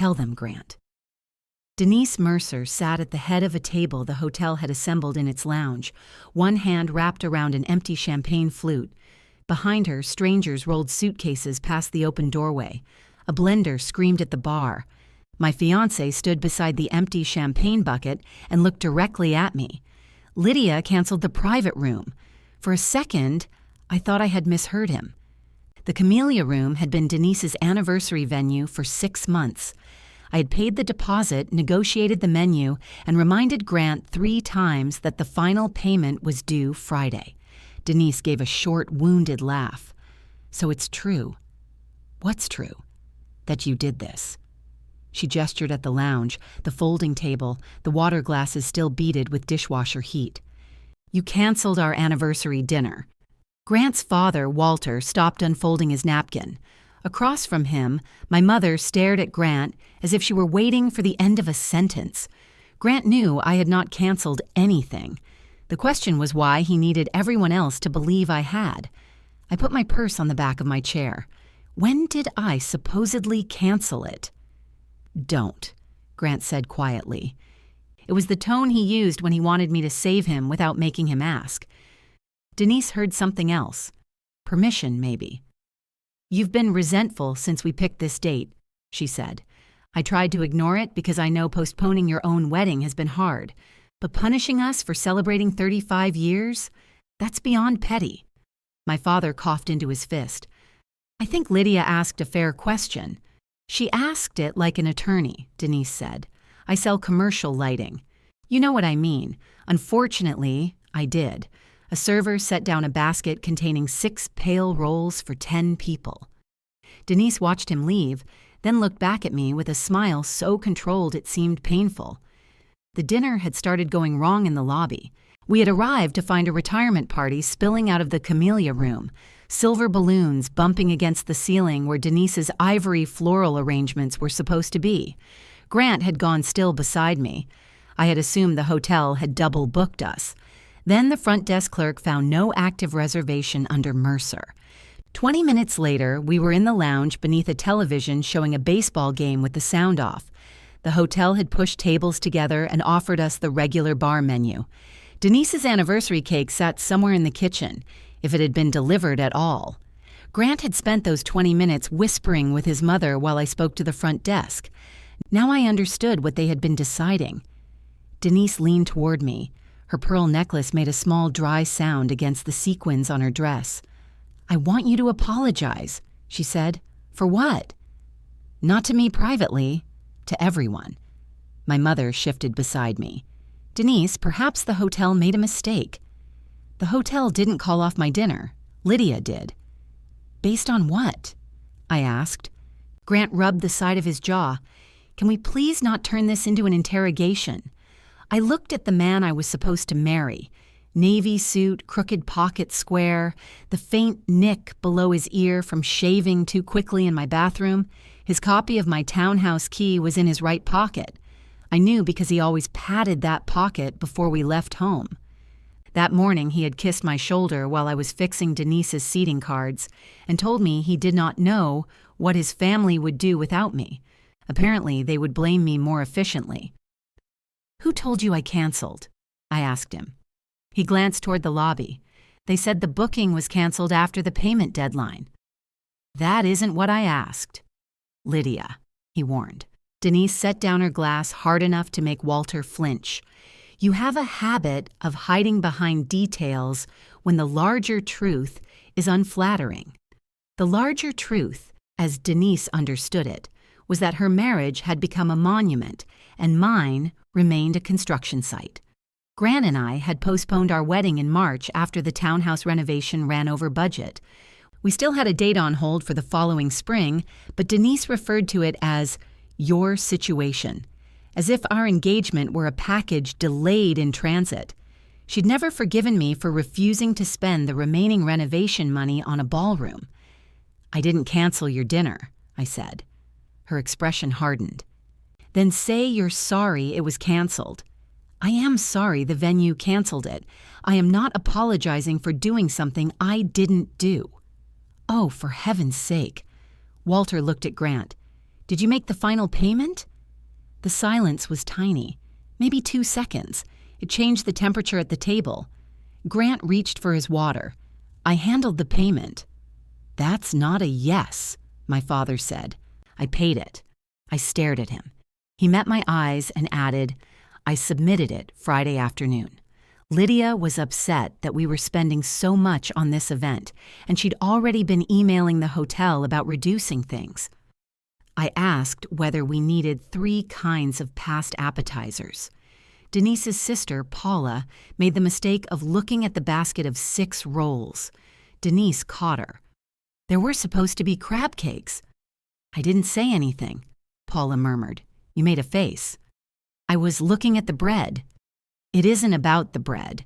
Tell them, Grant. Denise Mercer sat at the head of a table the hotel had assembled in its lounge, one hand wrapped around an empty champagne flute. Behind her, strangers rolled suitcases past the open doorway. A blender screamed at the bar. My fiancé stood beside the empty champagne bucket and looked directly at me. Lydia canceled the private room. For a second, I thought I had misheard him. The Camellia Room had been Denise's anniversary venue for 6 months. I had paid the deposit, negotiated the menu, and reminded Grant 3 times that the final payment was due Friday. Denise gave a short, wounded laugh. So it's true. What's true? That you did this. She gestured at the lounge, the folding table, the water glasses still beaded with dishwasher heat. You canceled our anniversary dinner. Grant's father, Walter, stopped unfolding his napkin. Across from him, my mother stared at Grant as if she were waiting for the end of a sentence. Grant knew I had not canceled anything. The question was why he needed everyone else to believe I had. I put my purse on the back of my chair. When did I supposedly cancel it? Don't, Grant said quietly. It was the tone he used when he wanted me to save him without making him ask. Denise heard something else. Permission, maybe. You've been resentful since we picked this date, she said. I tried to ignore it because I know postponing your own wedding has been hard. But punishing us for celebrating 35 years? That's beyond petty. My father coughed into his fist. I think Lydia asked a fair question. She asked it like an attorney, Denise said. I sell commercial lighting. You know what I mean. Unfortunately, I did. A server set down a basket containing 6 pale rolls for 10 people. Denise watched him leave, then looked back at me with a smile so controlled it seemed painful. The dinner had started going wrong in the lobby. We had arrived to find a retirement party spilling out of the Camellia Room, silver balloons bumping against the ceiling where Denise's ivory floral arrangements were supposed to be. Grant had gone still beside me. I had assumed the hotel had double booked us. Then the front desk clerk found no active reservation under Mercer. 20 minutes later, we were in the lounge beneath a television showing a baseball game with the sound off. The hotel had pushed tables together and offered us the regular bar menu. Denise's anniversary cake sat somewhere in the kitchen, if it had been delivered at all. Grant had spent those 20 minutes whispering with his mother while I spoke to the front desk. Now I understood what they had been deciding. Denise leaned toward me. Her pearl necklace made a small dry sound against the sequins on her dress. I want you to apologize, she said. For what? Not to me privately, to everyone. My mother shifted beside me. Denise, perhaps the hotel made a mistake. The hotel didn't call off my dinner. Lydia did. Based on what? I asked. Grant rubbed the side of his jaw. Can we please not turn this into an interrogation? I looked at the man I was supposed to marry. Navy suit, crooked pocket square, the faint nick below his ear from shaving too quickly in my bathroom. His copy of my townhouse key was in his right pocket. I knew because he always patted that pocket before we left home. That morning he had kissed my shoulder while I was fixing Denise's seating cards and told me he did not know what his family would do without me. Apparently they would blame me more efficiently. Who told you I canceled? I asked him. He glanced toward the lobby. They said the booking was canceled after the payment deadline. That isn't what I asked. Lydia, he warned. Denise set down her glass hard enough to make Walter flinch. You have a habit of hiding behind details when the larger truth is unflattering. The larger truth, as Denise understood it, was that her marriage had become a monument and mine remained a construction site. Gran and I had postponed our wedding in March after the townhouse renovation ran over budget. We still had a date on hold for the following spring, but Denise referred to it as your situation, as if our engagement were a package delayed in transit. She'd never forgiven me for refusing to spend the remaining renovation money on a ballroom. I didn't cancel your dinner, I said. Her expression hardened. Then say you're sorry it was canceled. I am sorry the venue canceled it. I am not apologizing for doing something I didn't do. Oh, for heaven's sake. Walter looked at Grant. Did you make the final payment? The silence was tiny, maybe 2 seconds. It changed the temperature at the table. Grant reached for his water. I handled the payment. That's not a yes, my father said. I paid it. I stared at him. He met my eyes and added, I submitted it Friday afternoon. Lydia was upset that we were spending so much on this event, and she'd already been emailing the hotel about reducing things. I asked whether we needed 3 kinds of past appetizers. Denise's sister, Paula, made the mistake of looking at the basket of 6 rolls. Denise caught her. There were supposed to be crab cakes. I didn't say anything, Paula murmured. You made a face. I was looking at the bread. It isn't about the bread.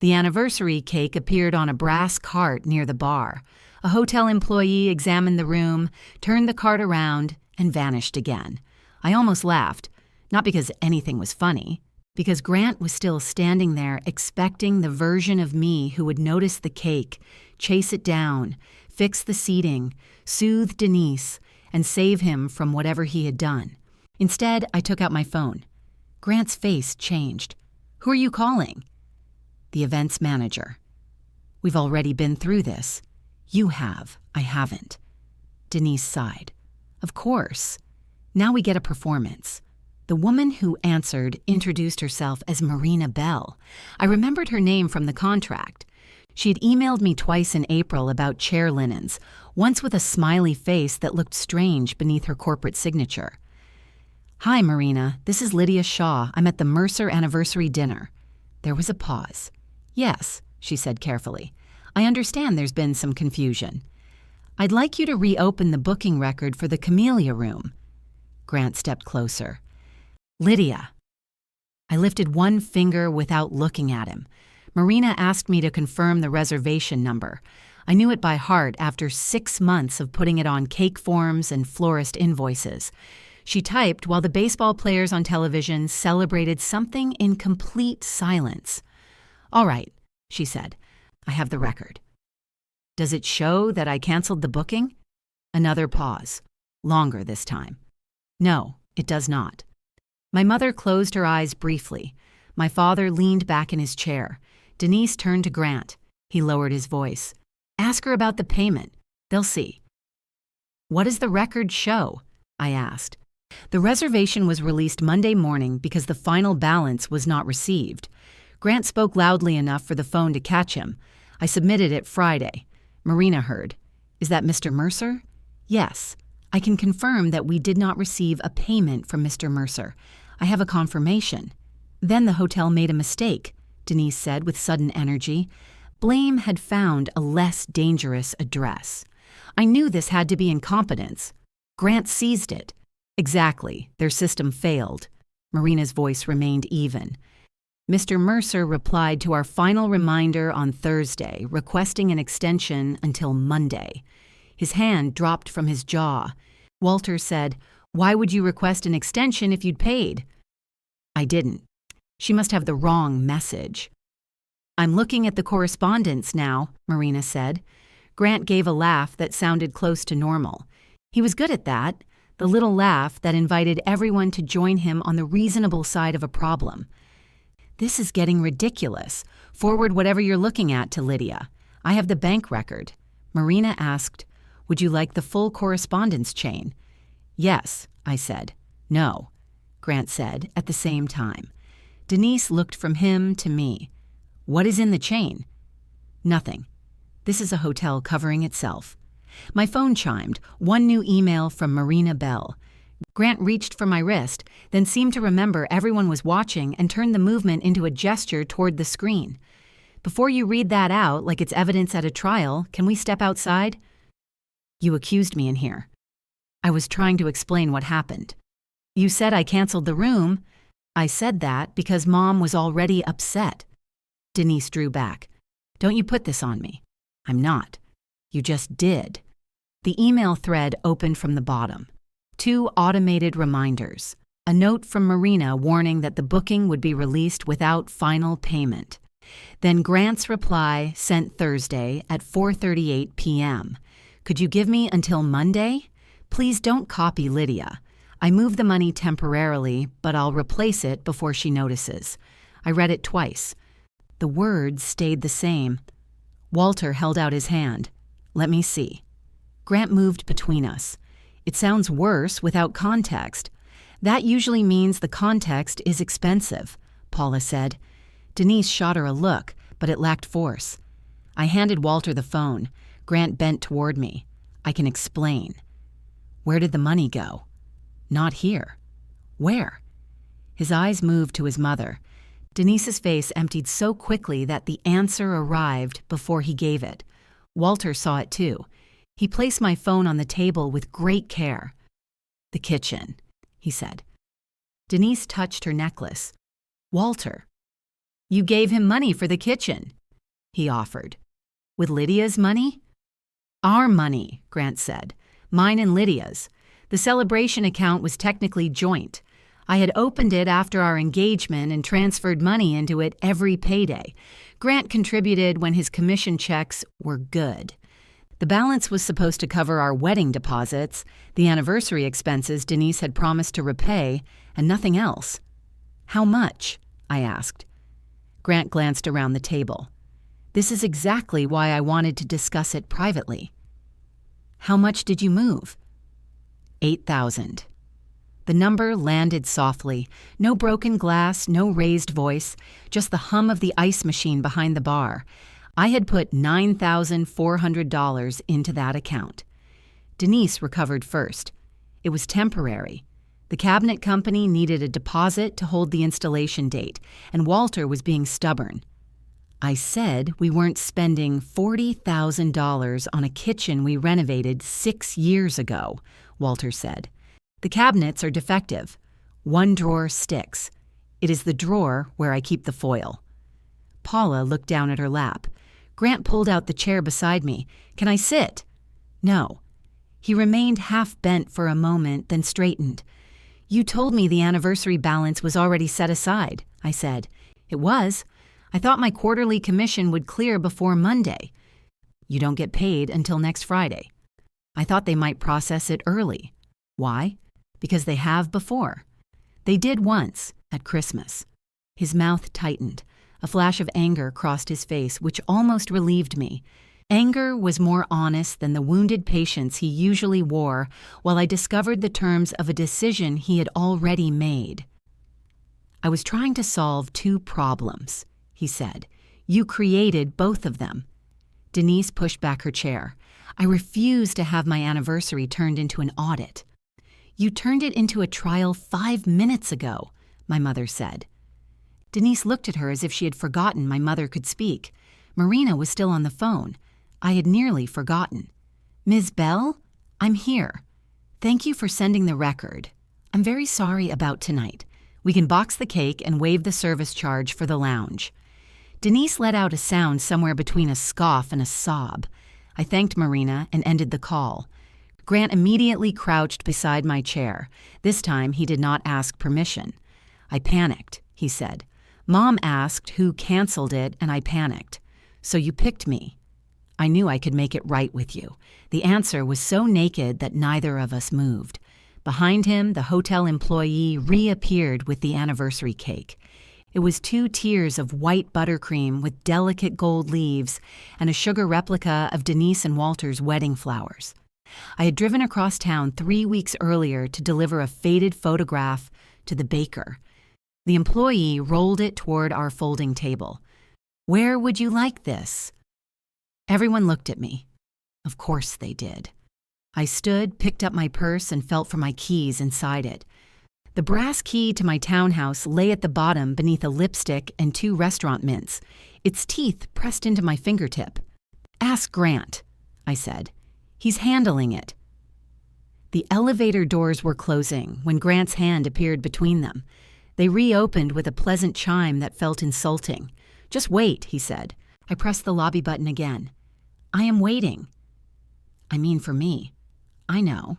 The anniversary cake appeared on a brass cart near the bar. A hotel employee examined the room, turned the cart around, and vanished again. I almost laughed, not because anything was funny, because Grant was still standing there expecting the version of me who would notice the cake, chase it down, fix the seating, soothe Denise, and save him from whatever he had done. Instead, I took out my phone. Grant's face changed. Who are you calling? The events manager. We've already been through this. You have. I haven't. Denise sighed. Of course. Now we get a performance. The woman who answered introduced herself as Marina Bell. I remembered her name from the contract. She had emailed me twice in April about chair linens, once with a smiley face that looked strange beneath her corporate signature. Hi, Marina. This is Lydia Shaw. I'm at the Mercer anniversary dinner. There was a pause. Yes, she said carefully. I understand there's been some confusion. I'd like you to reopen the booking record for the Camellia Room. Grant stepped closer. Lydia. I lifted one finger without looking at him. Marina asked me to confirm the reservation number. I knew it by heart after 6 months of putting it on cake forms and florist invoices. She typed while the baseball players on television celebrated something in complete silence. All right, she said. I have the record. Does it show that I canceled the booking? Another pause. Longer this time. No, it does not. My mother closed her eyes briefly. My father leaned back in his chair. Denise turned to Grant. He lowered his voice. Ask her about the payment. They'll see. What does the record show? I asked. The reservation was released Monday morning because the final balance was not received. Grant spoke loudly enough for the phone to catch him. I submitted it Friday. Marina heard. Is that Mr. Mercer? Yes. I can confirm that we did not receive a payment from Mr. Mercer. I have a confirmation. Then the hotel made a mistake, Denise said with sudden energy. Blame had found a less dangerous address. I knew this had to be incompetence. Grant seized it. Exactly. Their system failed. Marina's voice remained even. Mr. Mercer replied to our final reminder on Thursday, requesting an extension until Monday. His hand dropped from his jaw. Walter said, Why would you request an extension if you'd paid? I didn't. She must have the wrong message. I'm looking at the correspondence now, Marina said. Grant gave a laugh that sounded close to normal. He was good at that. The little laugh that invited everyone to join him on the reasonable side of a problem. This is getting ridiculous. Forward whatever you're looking at to Lydia. I have the bank record. Marina asked, Would you like the full correspondence chain? Yes, I said. No, Grant said at the same time. Denise looked from him to me. What is in the chain? Nothing. This is a hotel covering itself. My phone chimed, one new email from Marina Bell. Grant reached for my wrist, then seemed to remember everyone was watching and turned the movement into a gesture toward the screen. Before you read that out like it's evidence at a trial, can we step outside? You accused me in here. I was trying to explain what happened. You said I canceled the room. I said that because Mom was already upset. Denise drew back. Don't you put this on me. I'm not. You just did. The email thread opened from the bottom. 2 automated reminders. A note from Marina warning that the booking would be released without final payment. Then Grant's reply sent Thursday at 4:38 p.m. Could you give me until Monday? Please don't copy Lydia. I moved the money temporarily, but I'll replace it before she notices. I read it twice. The words stayed the same. Walter held out his hand. Let me see. Grant moved between us. It sounds worse without context. That usually means the context is expensive, Paula said. Denise shot her a look, but it lacked force. I handed Walter the phone. Grant bent toward me. I can explain. Where did the money go? Not here. Where? His eyes moved to his mother. Denise's face emptied so quickly that the answer arrived before he gave it. Walter saw it too. He placed my phone on the table with great care. The kitchen, he said. Denise touched her necklace. Walter, you gave him money for the kitchen, he offered. With Lydia's money? Our money, Grant said. Mine and Lydia's. The celebration account was technically joint. I had opened it after our engagement and transferred money into it every payday. Grant contributed when his commission checks were good. The balance was supposed to cover our wedding deposits, the anniversary expenses Denise had promised to repay, and nothing else. How much? I asked. Grant glanced around the table. This is exactly why I wanted to discuss it privately. How much did you move? 8,000. The number landed softly. No broken glass, no raised voice, just the hum of the ice machine behind the bar. I had put $9,400 into that account. Denise recovered first. It was temporary. The cabinet company needed a deposit to hold the installation date, and Walter was being stubborn. I said we weren't spending $40,000 on a kitchen we renovated 6 years ago, Walter said. The cabinets are defective. One drawer sticks. It is the drawer where I keep the foil. Paula looked down at her lap. Grant pulled out the chair beside me. Can I sit? No. He remained half bent for a moment, then straightened. You told me the anniversary balance was already set aside, I said. It was. I thought my quarterly commission would clear before Monday. You don't get paid until next Friday. I thought they might process it early. Why? Because they have before. They did once, at Christmas. His mouth tightened. A flash of anger crossed his face, which almost relieved me. Anger was more honest than the wounded patience he usually wore while I discovered the terms of a decision he had already made. I was trying to solve 2 problems, he said. You created both of them. Denise pushed back her chair. I refuse to have my anniversary turned into an audit. You turned it into a trial 5 minutes ago, my mother said. Denise looked at her as if she had forgotten my mother could speak. Marina was still on the phone. I had nearly forgotten. Ms. Bell, I'm here. Thank you for sending the record. I'm very sorry about tonight. We can box the cake and waive the service charge for the lounge. Denise let out a sound somewhere between a scoff and a sob. I thanked Marina and ended the call. Grant immediately crouched beside my chair. This time he did not ask permission. I panicked, he said. Mom asked who canceled it, and I panicked. So you picked me. I knew I could make it right with you. The answer was so naked that neither of us moved. Behind him, the hotel employee reappeared with the anniversary cake. It was 2 tiers of white buttercream with delicate gold leaves and a sugar replica of Denise and Walter's wedding flowers. I had driven across town 3 weeks earlier to deliver a faded photograph to the baker. The employee rolled it toward our folding table. Where would you like this? Everyone looked at me. Of course they did. I stood, picked up my purse, and felt for my keys inside it. The brass key to my townhouse lay at the bottom beneath a lipstick and 2 restaurant mints, its teeth pressed into my fingertip. Ask Grant, I said. He's handling it. The elevator doors were closing when Grant's hand appeared between them. They reopened with a pleasant chime that felt insulting. Just wait, he said. I pressed the lobby button again. I am waiting. I mean for me. I know.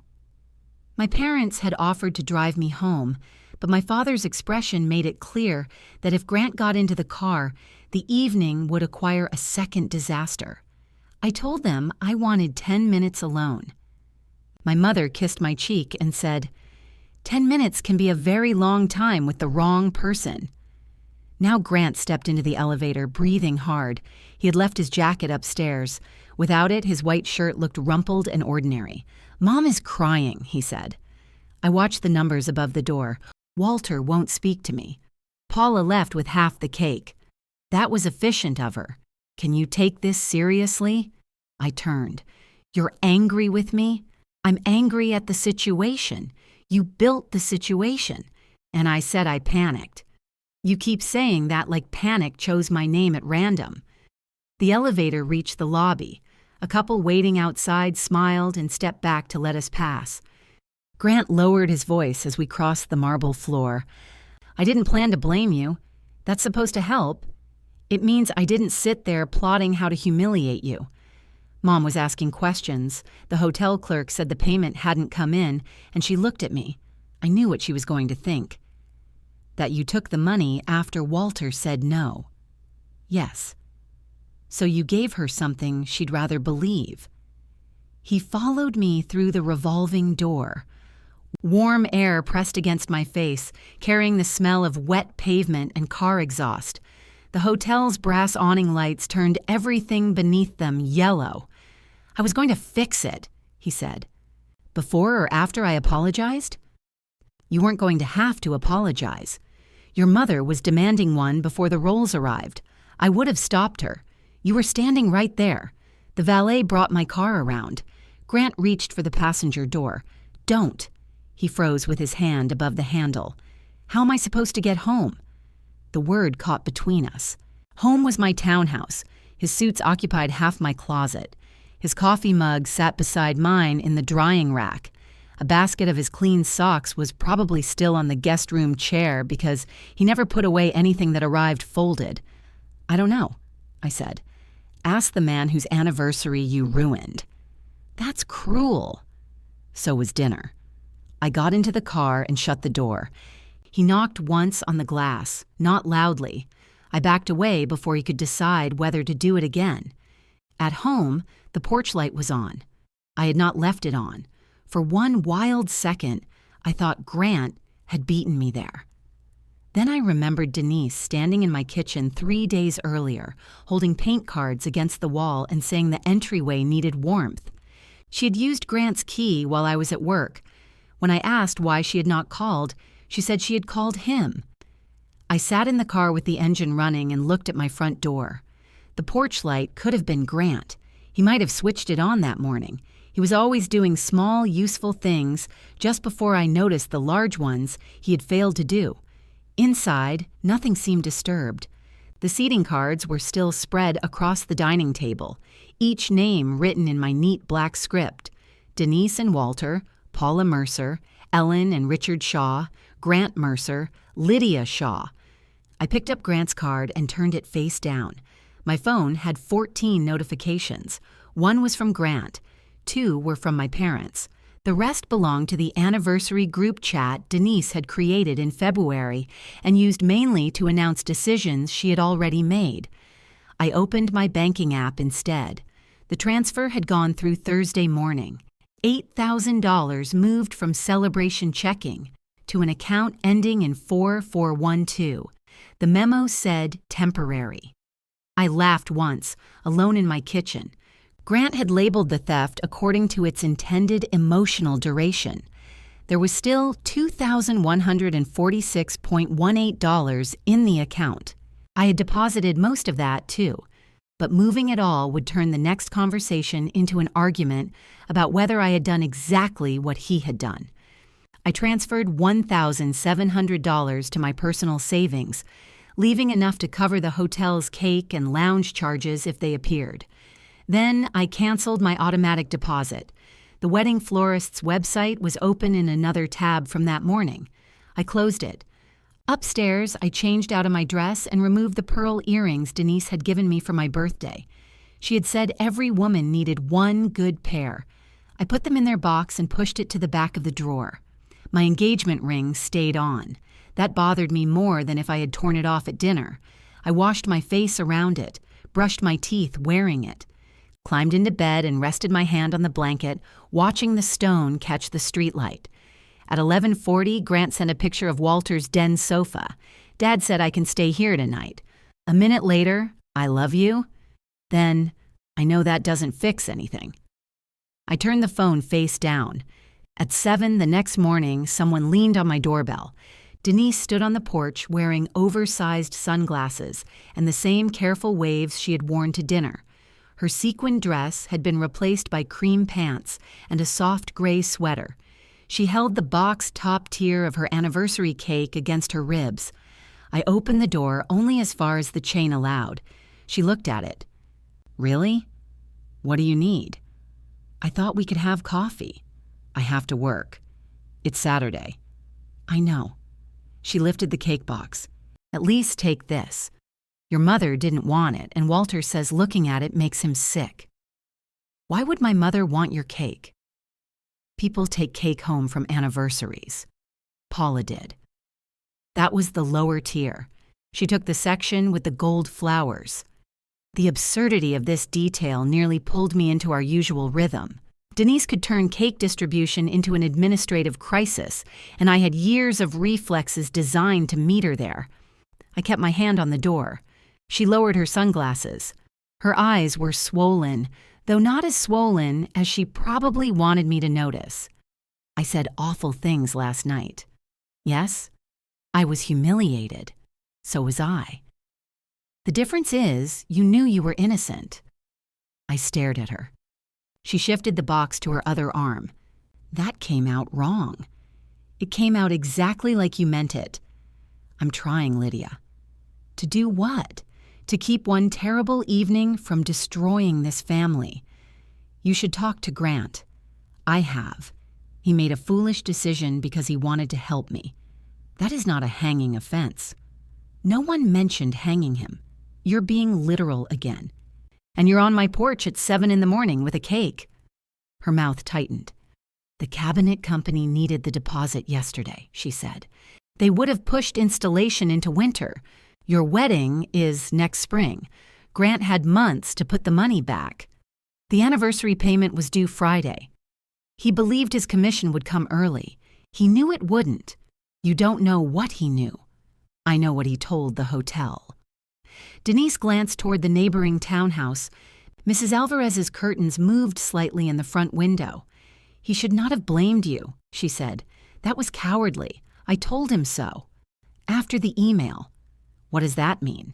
My parents had offered to drive me home, but my father's expression made it clear that if Grant got into the car, the evening would acquire a second disaster. I told them I wanted 10 minutes alone. My mother kissed my cheek and said, 10 minutes can be a very long time with the wrong person. Now Grant stepped into the elevator, breathing hard. He had left his jacket upstairs. Without it, his white shirt looked rumpled and ordinary. "Mom is crying," he said. I watched the numbers above the door. Walter won't speak to me. Paula left with half the cake. That was efficient of her. Can you take this seriously? I turned. You're angry with me? I'm angry at the situation. You built the situation. And I said I panicked. You keep saying that like panic chose my name at random. The elevator reached the lobby. A couple waiting outside smiled and stepped back to let us pass. Grant lowered his voice as we crossed the marble floor. I didn't plan to blame you. That's supposed to help. It means I didn't sit there plotting how to humiliate you. Mom was asking questions. The hotel clerk said the payment hadn't come in, and she looked at me. I knew what she was going to think. That you took the money after Walter said no. Yes. So you gave her something she'd rather believe. He followed me through the revolving door. Warm air pressed against my face, carrying the smell of wet pavement and car exhaust. The hotel's brass awning lights turned everything beneath them yellow. I was going to fix it, he said. Before or after I apologized? You weren't going to have to apologize. Your mother was demanding one before the rolls arrived. I would have stopped her. You were standing right there. The valet brought my car around. Grant reached for the passenger door. Don't. He froze with his hand above the handle. How am I supposed to get home? The word caught between us. Home was my townhouse. His suits occupied half my closet. His coffee mug sat beside mine in the drying rack. A basket of his clean socks was probably still on the guest room chair because he never put away anything that arrived folded. I don't know, I said. Ask the man whose anniversary you ruined. That's cruel. So was dinner. I got into the car and shut the door. He knocked once on the glass, not loudly. I backed away before he could decide whether to do it again. At home, the porch light was on. I had not left it on. For one wild second, I thought Grant had beaten me there. Then I remembered Denise standing in my kitchen 3 days earlier, holding paint cards against the wall and saying the entryway needed warmth. She had used Grant's key while I was at work. When I asked why she had not called, she said she had called him. I sat in the car with the engine running and looked at my front door. The porch light could have been Grant. He might have switched it on that morning. He was always doing small, useful things just before I noticed the large ones he had failed to do. Inside, nothing seemed disturbed. The seating cards were still spread across the dining table, each name written in my neat black script. Denise and Walter, Paula Mercer, Ellen and Richard Shaw, Grant Mercer, Lydia Shaw. I picked up Grant's card and turned it face down. My phone had 14 notifications. 1 was from Grant. 2 were from my parents. The rest belonged to the anniversary group chat Denise had created in February and used mainly to announce decisions she had already made. I opened my banking app instead. The transfer had gone through Thursday morning. $8,000 moved from Celebration Checking to an account ending in 4412. The memo said temporary. I laughed once, alone in my kitchen. Grant had labeled the theft according to its intended emotional duration. There was still $2,146.18 in the account. I had deposited most of that, too. But moving it all would turn the next conversation into an argument about whether I had done exactly what he had done. I transferred $1,700 to my personal savings, leaving enough to cover the hotel's cake and lounge charges if they appeared. Then I canceled my automatic deposit. The wedding florist's website was open in another tab from that morning. I closed it. Upstairs, I changed out of my dress and removed the pearl earrings Denise had given me for my birthday. She had said every woman needed one good pair. I put them in their box and pushed it to the back of the drawer. My engagement ring stayed on. That bothered me more than if I had torn it off at dinner. I washed my face around it, brushed my teeth wearing it. climbed into bed and rested my hand on the blanket, watching the stone catch the streetlight. At 11:40, Grant sent a picture of Walter's den sofa. Dad said I can stay here tonight. A minute later, I love you. Then, I know that doesn't fix anything. I turned the phone face down. At 7 the next morning, someone leaned on my doorbell. Denise stood on the porch wearing oversized sunglasses and the same careful waves she had worn to dinner. Her sequin dress had been replaced by cream pants and a soft gray sweater. She held the boxed top tier of her anniversary cake against her ribs. I opened the door only as far as the chain allowed. She looked at it. Really? What do you need? I thought we could have coffee. I have to work. It's Saturday. I know. She lifted the cake box. At least take this. Your mother didn't want it, and Walter says looking at it makes him sick. Why would my mother want your cake? People take cake home from anniversaries. Paula did. That was the lower tier. She took the section with the gold flowers. The absurdity of this detail nearly pulled me into our usual rhythm. Denise could turn cake distribution into an administrative crisis, and I had years of reflexes designed to meet her there. I kept my hand on the door. She lowered her sunglasses. Her eyes were swollen, though not as swollen as she probably wanted me to notice. I said awful things last night. Yes, I was humiliated. So was I. The difference is, you knew you were innocent. I stared at her. She shifted the box to her other arm. That came out wrong. It came out exactly like you meant it. I'm trying, Lydia. To do what? To keep one terrible evening from destroying this family. You should talk to Grant. I have. He made a foolish decision because he wanted to help me. That is not a hanging offense. No one mentioned hanging him. You're being literal again. And you're on my porch at 7 in the morning with a cake. Her mouth tightened. The cabinet company needed the deposit yesterday, she said. They would have pushed installation into winter. Your wedding is next spring. Grant had months to put the money back. The anniversary payment was due Friday. He believed his commission would come early. He knew it wouldn't. You don't know what he knew. I know what he told the hotel. Denise glanced toward the neighboring townhouse. Mrs. Alvarez's curtains moved slightly in the front window. He should not have blamed you, she said. That was cowardly. I told him so. After the email. What does that mean?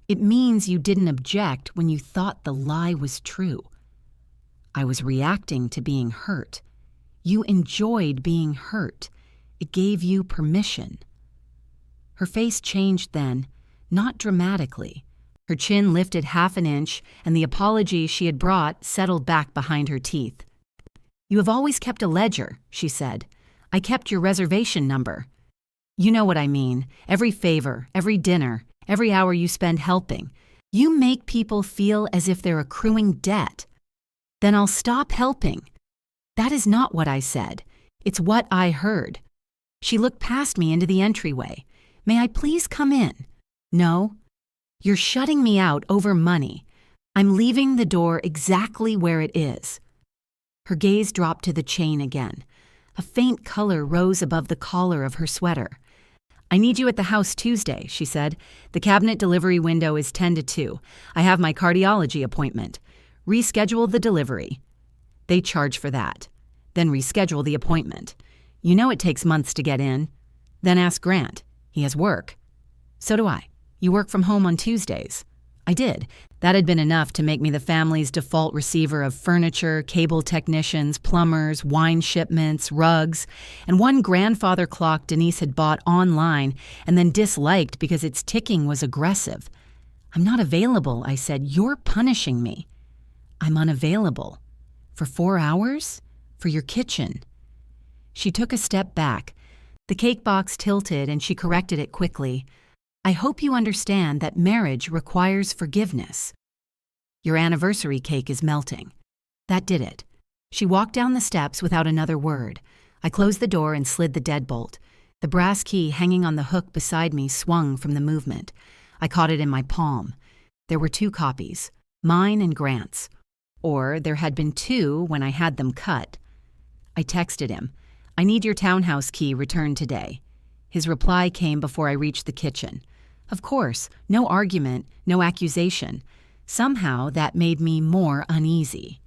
It means you didn't object when you thought the lie was true. I was reacting to being hurt. You enjoyed being hurt. It gave you permission. Her face changed then, not dramatically. Her chin lifted half an inch, and the apology she had brought settled back behind her teeth. You have always kept a ledger, she said. I kept your reservation number. You know what I mean. Every favor, every dinner, every hour you spend helping. You make people feel as if they're accruing debt. Then I'll stop helping. That is not what I said. It's what I heard. She looked past me into the entryway. May I please come in? No. You're shutting me out over money. I'm leaving the door exactly where it is. Her gaze dropped to the chain again. A faint color rose above the collar of her sweater. I need you at the house Tuesday, she said. The cabinet delivery window is 10 to 2. I have my cardiology appointment. Reschedule the delivery. They charge for that. Then reschedule the appointment. You know it takes months to get in. Then ask Grant. He has work. So do I. You work from home on Tuesdays. I did. That had been enough to make me the family's default receiver of furniture, cable technicians, plumbers, wine shipments, rugs, and one grandfather clock Denise had bought online and then disliked because its ticking was aggressive. I'm not available, I said. You're punishing me. I'm unavailable. For 4 hours? For your kitchen. She took a step back. The cake box tilted and she corrected it quickly. I hope you understand that marriage requires forgiveness. Your anniversary cake is melting. That did it. She walked down the steps without another word. I closed the door and slid the deadbolt. The brass key hanging on the hook beside me swung from the movement. I caught it in my palm. There were 2 copies, mine and Grant's. Or there had been 2 when I had them cut. I texted him, "I need your townhouse key returned today." His reply came before I reached the kitchen. Of course, no argument, no accusation. Somehow that made me more uneasy.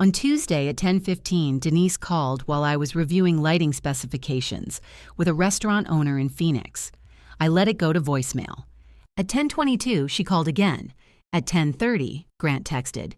On Tuesday at 10:15, Denise called while I was reviewing lighting specifications with a restaurant owner in Phoenix. I let it go to voicemail. At 10:22, she called again. At 10:30, Grant texted,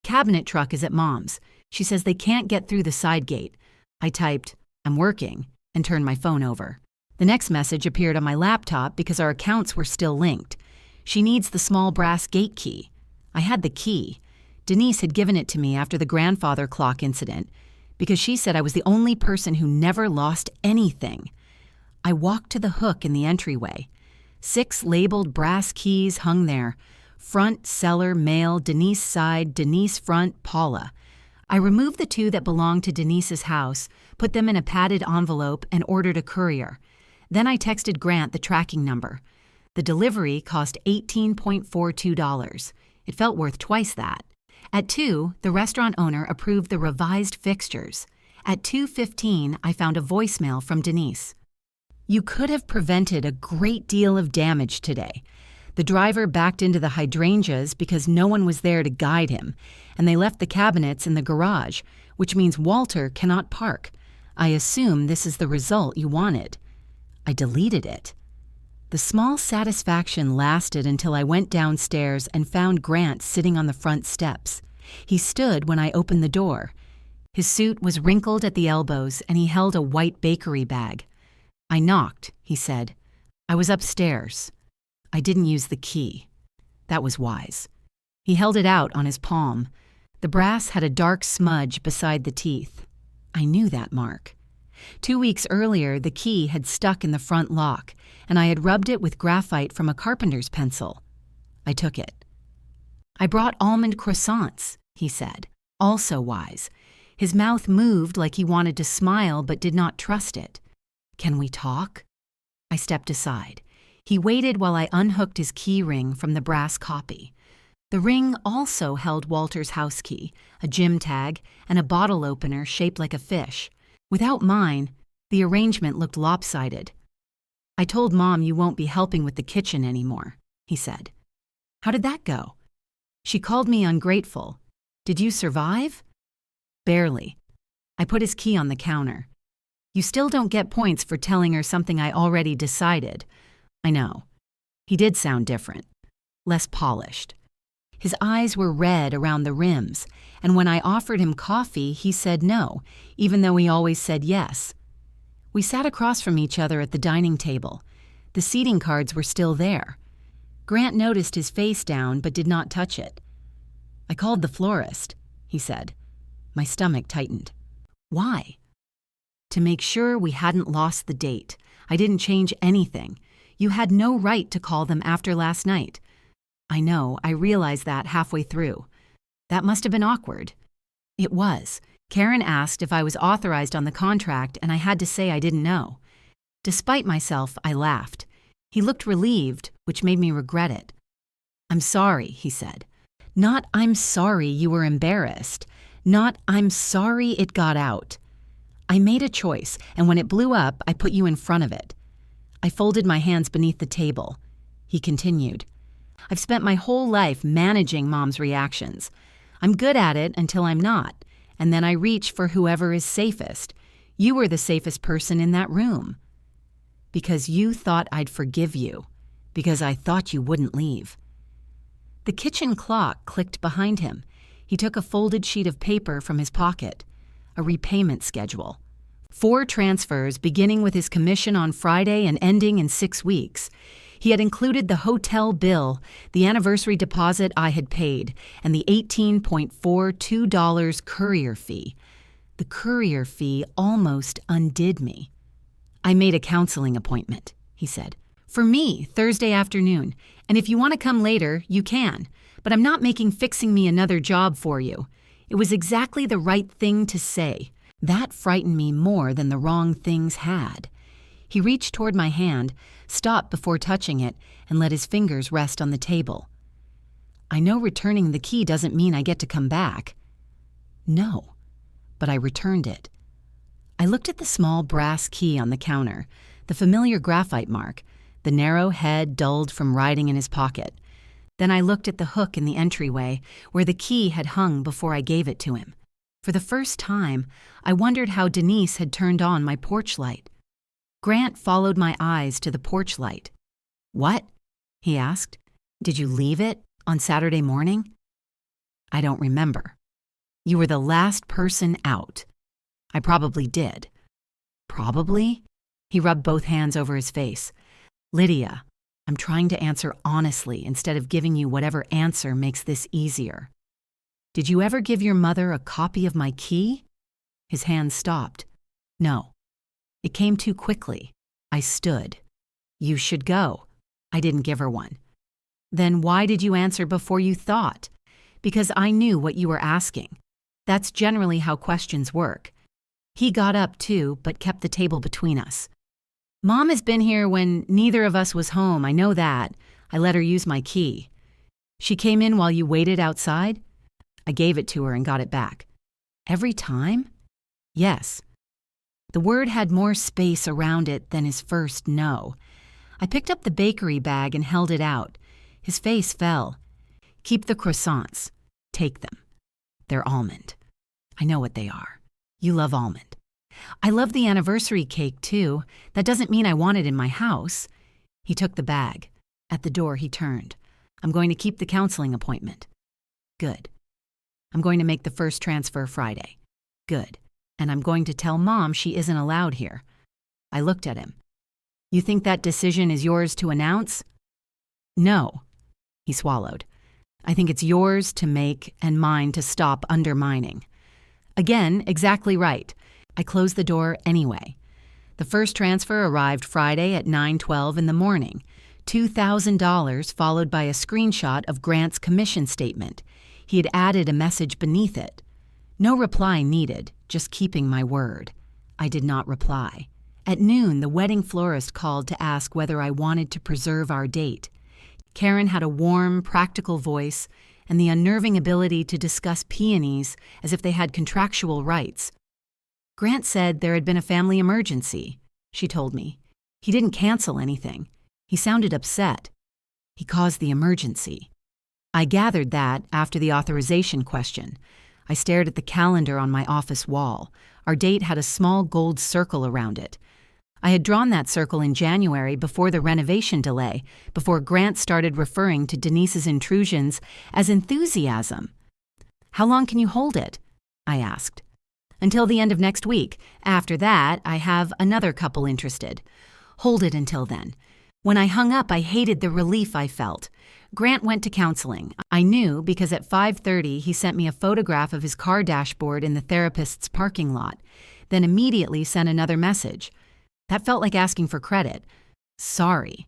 "Cabinet truck is at Mom's. She says they can't get through the side gate." I typed, "I'm working," and turned my phone over. The next message appeared on my laptop because our accounts were still linked. She needs the small brass gate key. I had the key. Denise had given it to me after the grandfather clock incident because she said I was the only person who never lost anything. I walked to the hook in the entryway. 6 labeled brass keys hung there. Front, cellar, mail, Denise side, Denise front, Paula. I removed the 2 that belonged to Denise's house, put them in a padded envelope, and ordered a courier. Then I texted Grant the tracking number. The delivery cost $18.42. It felt worth twice that. At 2, the restaurant owner approved the revised fixtures. At 2:15, I found a voicemail from Denise. "You could have prevented a great deal of damage today. The driver backed into the hydrangeas because no one was there to guide him, and they left the cabinets in the garage, which means Walter cannot park. I assume this is the result you wanted." I deleted it. The small satisfaction lasted until I went downstairs and found Grant sitting on the front steps. He stood when I opened the door. His suit was wrinkled at the elbows, and he held a white bakery bag. "I knocked," he said. "I was upstairs. I didn't use the key." That was wise. He held it out on his palm. The brass had a dark smudge beside the teeth. I knew that mark. 2 weeks earlier, the key had stuck in the front lock, and I had rubbed it with graphite from a carpenter's pencil. I took it. "I brought almond croissants," he said, also wise. His mouth moved like he wanted to smile but did not trust it. "Can we talk?" I stepped aside. He waited while I unhooked his key ring from the brass copy. The ring also held Walter's house key, a gym tag, and a bottle opener shaped like a fish. Without mine, the arrangement looked lopsided. "I told Mom you won't be helping with the kitchen anymore," he said. "How did that go?" "She called me ungrateful. Did you survive?" "Barely." I put his key on the counter. "You still don't get points for telling her something I already decided." "I know." He did sound different, less polished. His eyes were red around the rims, and when I offered him coffee, he said no, even though he always said yes. We sat across from each other at the dining table. The seating cards were still there. Grant noticed his face down but did not touch it. "I called the florist," he said. My stomach tightened. "Why?" "To make sure we hadn't lost the date. I didn't change anything. You had no right to call them after last night." "I know, I realized that halfway through." "That must have been awkward." It was. Karen asked if I was authorized on the contract, and I had to say I didn't know. Despite myself, I laughed. He looked relieved, which made me regret it. "I'm sorry," he said. Not "I'm sorry you were embarrassed." Not "I'm sorry it got out." "I made a choice, and when it blew up, I put you in front of it." I folded my hands beneath the table. He continued. "I've spent my whole life managing Mom's reactions. I'm good at it until I'm not, and then I reach for whoever is safest. You were the safest person in that room. Because you thought I'd forgive you. Because I thought you wouldn't leave." The kitchen clock clicked behind him. He took a folded sheet of paper from his pocket. A repayment schedule. 4 transfers beginning with his commission on Friday and ending in 6 weeks. He had included the hotel bill, the anniversary deposit I had paid, and the $18.42 courier fee. The courier fee almost undid me. "I made a counseling appointment," he said. "For me, Thursday afternoon. And if you want to come later, you can. But I'm not making fixing me another job for you." It was exactly the right thing to say. That frightened me more than the wrong things had. He reached toward my hand, stopped before touching it, and let his fingers rest on the table. I know returning the key doesn't mean I get to come back. No, but I returned it. I looked at the small brass key on the counter, the familiar graphite mark, the narrow head dulled from riding in his pocket. Then I looked at the hook in the entryway where the key had hung before I gave it to him. For the first time, I wondered how Denise had turned on my porch light. Grant followed my eyes to the porch light. "What?" he asked. "Did you leave it on Saturday morning?" "I don't remember. You were the last person out." "I probably did." "Probably?" He rubbed both hands over his face. "Lydia, I'm trying to answer honestly instead of giving you whatever answer makes this easier. Did you ever give your mother a copy of my key?" His hands stopped. "No. It came too quickly. I stood. You should go. I didn't give her one." "Then why did you answer before you thought?" "Because I knew what you were asking. That's generally how questions work." He got up too, but kept the table between us. "Mom has been here when neither of us was home, I know that. I let her use my key." "She came in while you waited outside?" "I gave it to her and got it back." "Every time?" "Yes." The word had more space around it than his first no. I picked up the bakery bag and held it out. His face fell. "Keep the croissants. Take them. They're almond. I know what they are. You love almond." "I love the anniversary cake, too. That doesn't mean I want it in my house." He took the bag. At the door, he turned. "I'm going to keep the counseling appointment." "Good. I'm going to make the first transfer Friday." "Good. And I'm going to tell Mom she isn't allowed here." I looked at him. "You think that decision is yours to announce?" "No." He swallowed. "I think it's yours to make and mine to stop undermining." Again, exactly right. I closed the door anyway. The first transfer arrived Friday at 9:12 in the morning. $2,000 followed by a screenshot of Grant's commission statement. He had added a message beneath it. No reply needed, just keeping my word. I did not reply. At noon, the wedding florist called to ask whether I wanted to preserve our date. Karen had a warm, practical voice and the unnerving ability to discuss peonies as if they had contractual rights. "Grant said there had been a family emergency," she told me. "He didn't cancel anything. He sounded upset. He caused the emergency." I gathered that after the authorization question. I stared at the calendar on my office wall. Our date had a small gold circle around it. I had drawn that circle in January before the renovation delay, before Grant started referring to Denise's intrusions as enthusiasm. "How long can you hold it?" I asked. "Until the end of next week. After that, I have another couple interested." "Hold it until then." When I hung up, I hated the relief I felt. Grant went to counseling. I knew because at 5:30 he sent me a photograph of his car dashboard in the therapist's parking lot, then immediately sent another message. That felt like asking for credit. "Sorry."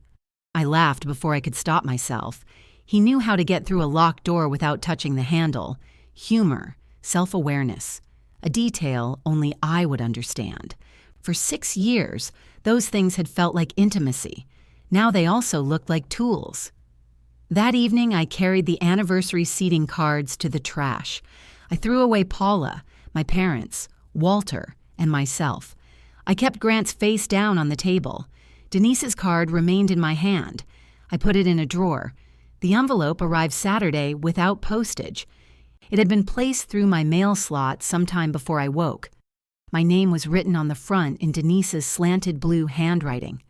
I laughed before I could stop myself. He knew how to get through a locked door without touching the handle. Humor, self-awareness, a detail only I would understand. For 6 years, those things had felt like intimacy. Now they also looked like tools. That evening, I carried the anniversary seating cards to the trash. I threw away Paula, my parents, Walter, and myself. I kept Grant's face down on the table. Denise's card remained in my hand. I put it in a drawer. The envelope arrived Saturday without postage. It had been placed through my mail slot sometime before I woke. My name was written on the front in Denise's slanted blue handwriting.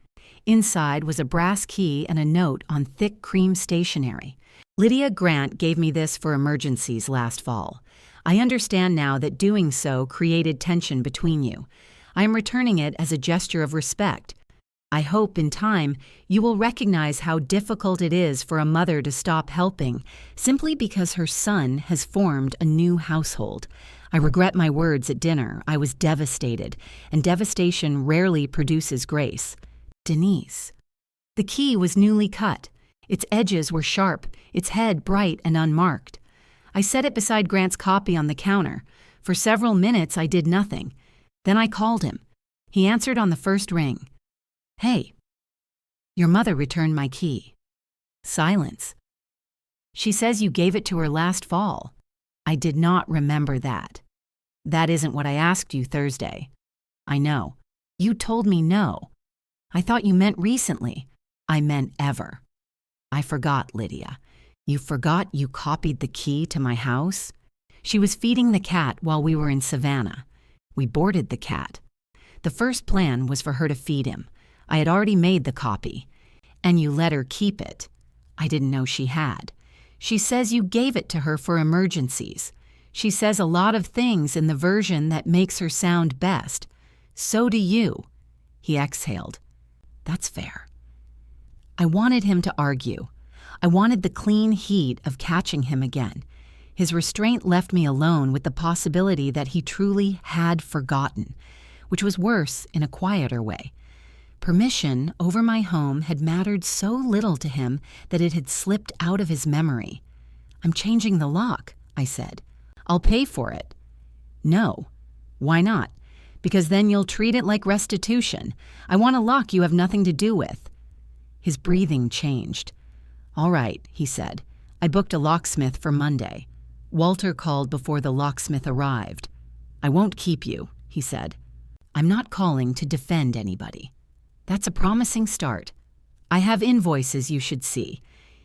Inside was a brass key and a note on thick cream stationery. "Lydia Grant gave me this for emergencies last fall. I understand now that doing so created tension between you. I am returning it as a gesture of respect. I hope in time you will recognize how difficult it is for a mother to stop helping simply because her son has formed a new household. I regret my words at dinner. I was devastated, and devastation rarely produces grace. Denise." The key was newly cut. Its edges were sharp, its head bright and unmarked. I set it beside Grant's copy on the counter. For several minutes I did nothing. Then I called him. He answered on the first ring. "Hey." "Your mother returned my key." Silence. She says you gave it to her last fall. I did not remember that. That isn't what I asked you Thursday. I know. You told me no. I thought you meant recently. I meant ever. I forgot, Lydia. You forgot you copied the key to my house? She was feeding the cat while we were in Savannah. We boarded the cat. The first plan was for her to feed him. I had already made the copy. And you let her keep it. I didn't know she had. She says you gave it to her for emergencies. She says a lot of things in the version that makes her sound best. So do you. He exhaled. That's fair. I wanted him to argue. I wanted the clean heat of catching him again. His restraint left me alone with the possibility that he truly had forgotten, which was worse in a quieter way. Permission over my home had mattered so little to him that it had slipped out of his memory. I'm changing the lock, I said. I'll pay for it. No. Why not? Because then you'll treat it like restitution. I want a lock you have nothing to do with. His breathing changed. All right, he said. I booked a locksmith for Monday. Walter called before the locksmith arrived. I won't keep you, he said. I'm not calling to defend anybody. That's a promising start. I have invoices you should see.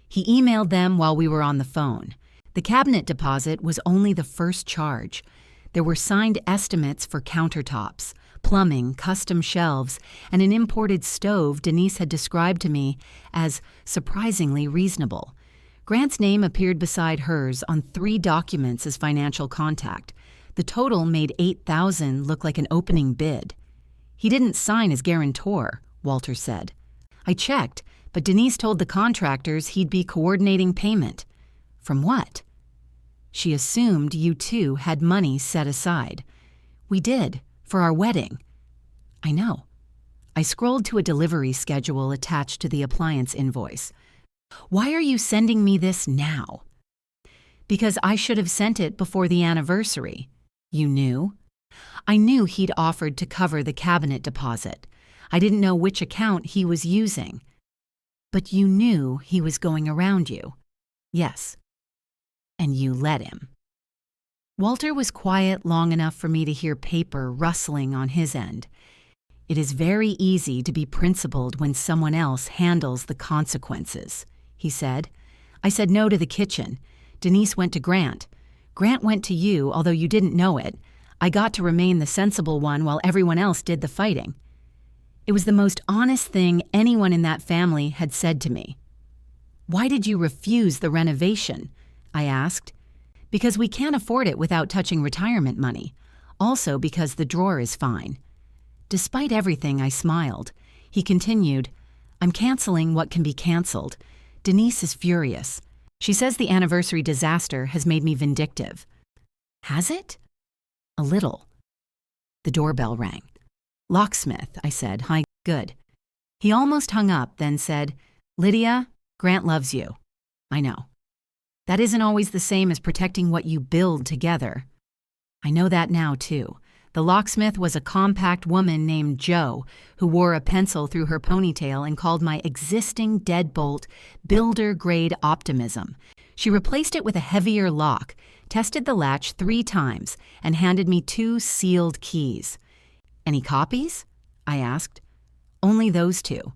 He emailed them while we were on the phone. The cabinet deposit was only the first charge. There were signed estimates for countertops, plumbing, custom shelves, and an imported stove Denise had described to me as surprisingly reasonable. Grant's name appeared beside hers on 3 documents as financial contact. The total made $8,000 look like an opening bid. He didn't sign as guarantor, Walter said. I checked, but Denise told the contractors he'd be coordinating payment. From what? She assumed you two had money set aside. We did, for our wedding. I know. I scrolled to a delivery schedule attached to the appliance invoice. Why are you sending me this now? Because I should have sent it before the anniversary. You knew? I knew he'd offered to cover the cabinet deposit. I didn't know which account he was using. But you knew he was going around you. Yes. And you let him. Walter was quiet long enough for me to hear paper rustling on his end. It is very easy to be principled when someone else handles the consequences, he said. I said no to the kitchen. Denise went to Grant. Grant went to you, although you didn't know it. I got to remain the sensible one while everyone else did the fighting. It was the most honest thing anyone in that family had said to me. Why did you refuse the renovation? I asked. Because we can't afford it without touching retirement money. Also because the drawer is fine. Despite everything, I smiled. He continued, I'm canceling what can be canceled. Denise is furious. She says the anniversary disaster has made me vindictive. Has it? A little. The doorbell rang. Locksmith, I said. Hi, good. He almost hung up, then said, Lydia, Grant loves you. I know. That isn't always the same as protecting what you build together. I know that now, too. The locksmith was a compact woman named Jo, who wore a pencil through her ponytail and called my existing deadbolt builder-grade optimism. She replaced it with a heavier lock, tested the latch 3 times, and handed me 2 sealed keys. Any copies? I asked. Only those 2.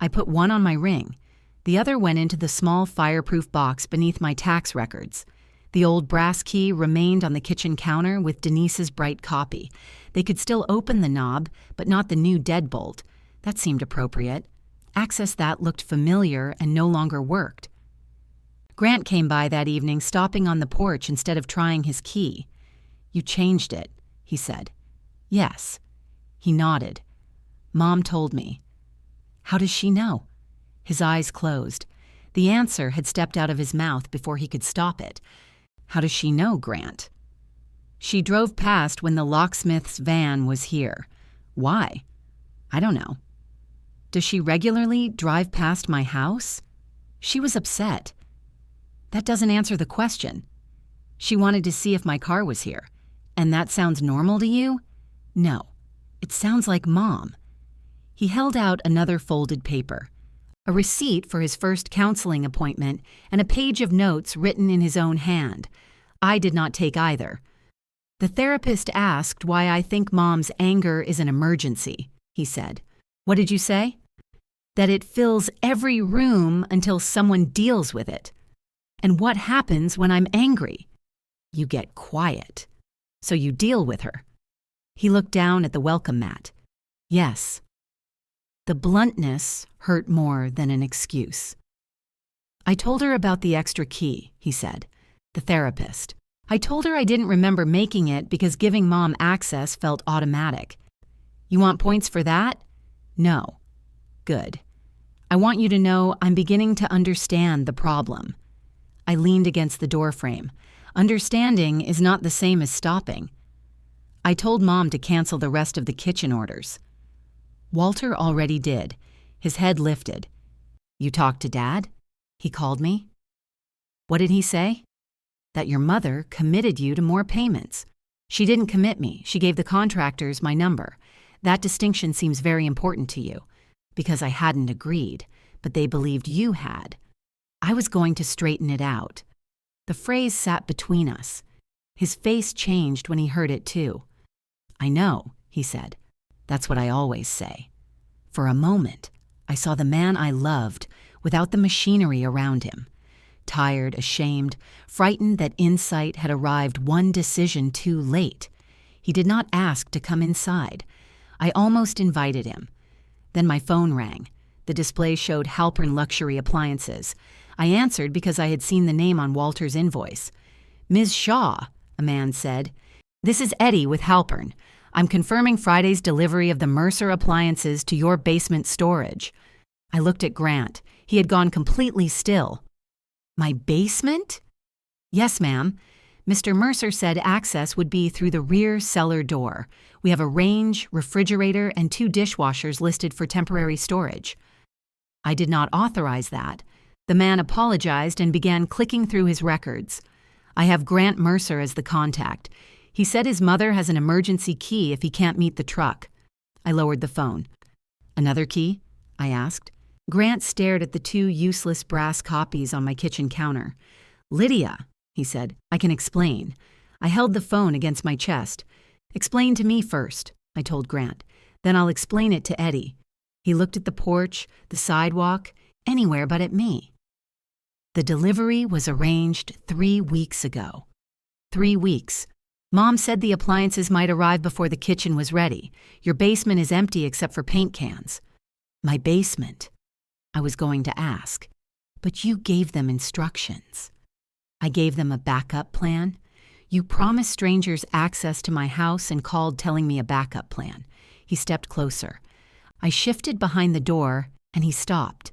I put one on my ring. The other went into the small fireproof box beneath my tax records. The old brass key remained on the kitchen counter with Denise's bright copy. They could still open the knob, but not the new deadbolt. That seemed appropriate. Access that looked familiar and no longer worked. Grant came by that evening, stopping on the porch instead of trying his key. You changed it, he said. Yes. He nodded. Mom told me. How does she know? His eyes closed. The answer had stepped out of his mouth before he could stop it. How does she know, Grant? She drove past when the locksmith's van was here. Why? I don't know. Does she regularly drive past my house? She was upset. That doesn't answer the question. She wanted to see if my car was here. And that sounds normal to you? No. It sounds like Mom. He held out another folded paper. a receipt for his first counseling appointment, and a page of notes written in his own hand. I did not take either. The therapist asked why I think Mom's anger is an emergency, he said. What did you say? That it fills every room until someone deals with it. And what happens when I'm angry? You get quiet. So you deal with her. He looked down at the welcome mat. Yes. The bluntness hurt more than an excuse. I told her about the extra key, he said. The therapist. I told her I didn't remember making it because giving Mom access felt automatic. You want points for that? No. Good. I want you to know I'm beginning to understand the problem. I leaned against the doorframe. Understanding is not the same as stopping. I told Mom to cancel the rest of the kitchen orders. Walter already did. His head lifted. You talked to Dad? He called me. What did he say? That your mother committed you to more payments. She didn't commit me. She gave the contractors my number. That distinction seems very important to you. Because I hadn't agreed, but they believed you had. I was going to straighten it out. The phrase sat between us. His face changed when he heard it too. I know, he said. That's what I always say. For a moment, I saw the man I loved without the machinery around him. Tired, ashamed, frightened that insight had arrived one decision too late. He did not ask to come inside. I almost invited him. Then my phone rang. The display showed Halpern Luxury Appliances. I answered because I had seen the name on Walter's invoice. Ms. Shaw, a man said. This is Eddie with Halpern. I'm confirming Friday's delivery of the Mercer appliances to your basement storage. I looked at Grant. He had gone completely still. My basement? Yes, ma'am. Mr. Mercer said access would be through the rear cellar door. We have a range, refrigerator, and 2 dishwashers listed for temporary storage. I did not authorize that. The man apologized and began clicking through his records. I have Grant Mercer as the contact. He said his mother has an emergency key if he can't meet the truck. I lowered the phone. Another key? I asked. Grant stared at the 2 useless brass copies on my kitchen counter. Lydia, he said, I can explain. I held the phone against my chest. Explain to me first, I told Grant. Then I'll explain it to Eddie. He looked at the porch, the sidewalk, anywhere but at me. The delivery was arranged 3 weeks ago. 3 weeks. Mom said the appliances might arrive before the kitchen was ready. Your basement is empty except for paint cans. My basement. I was going to ask, but you gave them instructions. I gave them a backup plan. You promised strangers access to my house and called telling me a backup plan. He stepped closer. I shifted behind the door, and he stopped.